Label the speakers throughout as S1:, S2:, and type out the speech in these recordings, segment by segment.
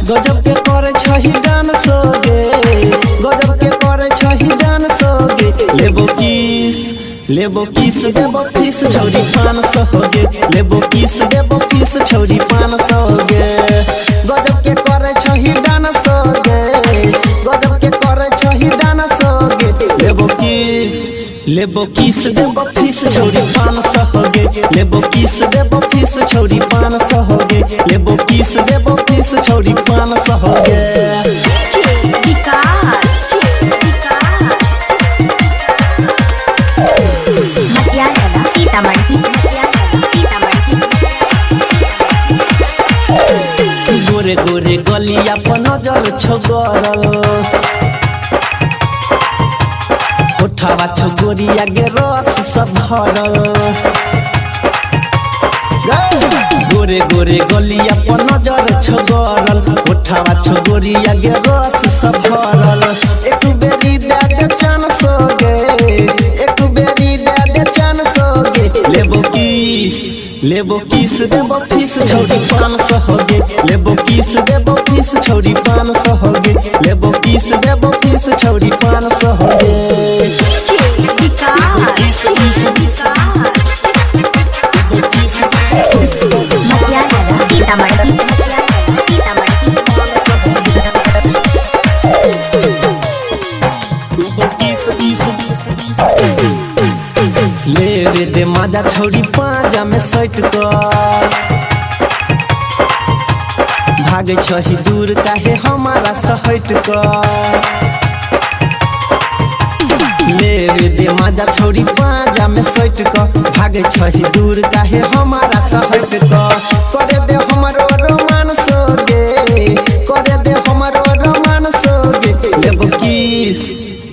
S1: गजब के करे छही डांस गे, गजब के करे छही डांस गे। लेबो किस देबो किस छौरी 500 गे। लेबो किस देबो किस छौरी 500 गे। गजब के करे छही डांस गे, गजब के करे छही डांस गे। लेबो किस देबो किस छौरी 500 गे। लेबो किस देबो किस छौरी 500 गे। लेबो किस देबो किस छौरी 500 गे। गोरे गोरे गलिया पर नजर छोगरल, होठवा छोगोरिया गे रस सब भरल। गोरे गोरे गलिया पर नजर छोगरल, होठवा छोगोरिया गे रस सब भरल। एक बेरी दे दे चांस गे, एक बेरी दे दे चांस गे। लेबो किस देबो किस छौरी 500 गे। लेबो किस देबो किस छौरी 500 गे। लेबो किस देबो किस छौरी 500 गे। लेवे दे माजा छौरी पाजा में सट कर, भागे छही दूर काहे हमारा सहट कर। लेवे दे माजा छौरी पाजा में सट कर, भागे छही दूर काहे हमारा सहट कर। करे दे हमरो रोमांस गे, करे दे हमरो रोमांस गे।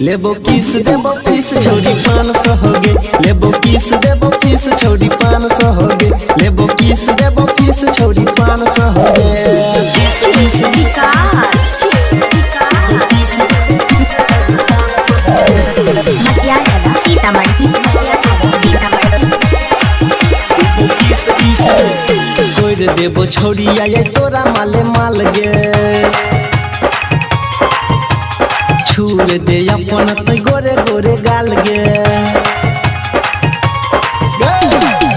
S1: लेबो किस देबो किस छौरी 500 गे। लेबो किस देबो किस छौरी 500 गे। लेबो किस देबो किस छौरी 500 गे। कोई देबो छौरिया ये तोरा माले माल गे, छूर दे अपन तो गोरे गोरे गाल गे।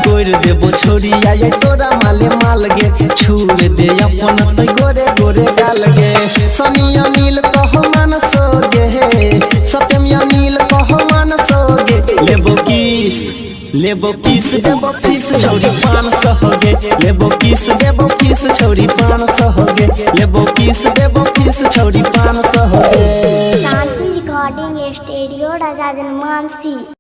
S1: गोर देबो छौरिया ये तोरा माले माल गे, छूर दे अपन तो गोरे गोरे गाल गे। सनिया नील कहो मानसो गे, सत्यमिया नील कहो मानसो गे। लेबो किस देबो किस छौरी 500 गे। लेबो किस देबो किस छौरी 500 गे। लेबो किस देबो किस छौरी 500 गे।
S2: शांति रिकॉर्डिंग स्टूडियो राजा जनमानसी।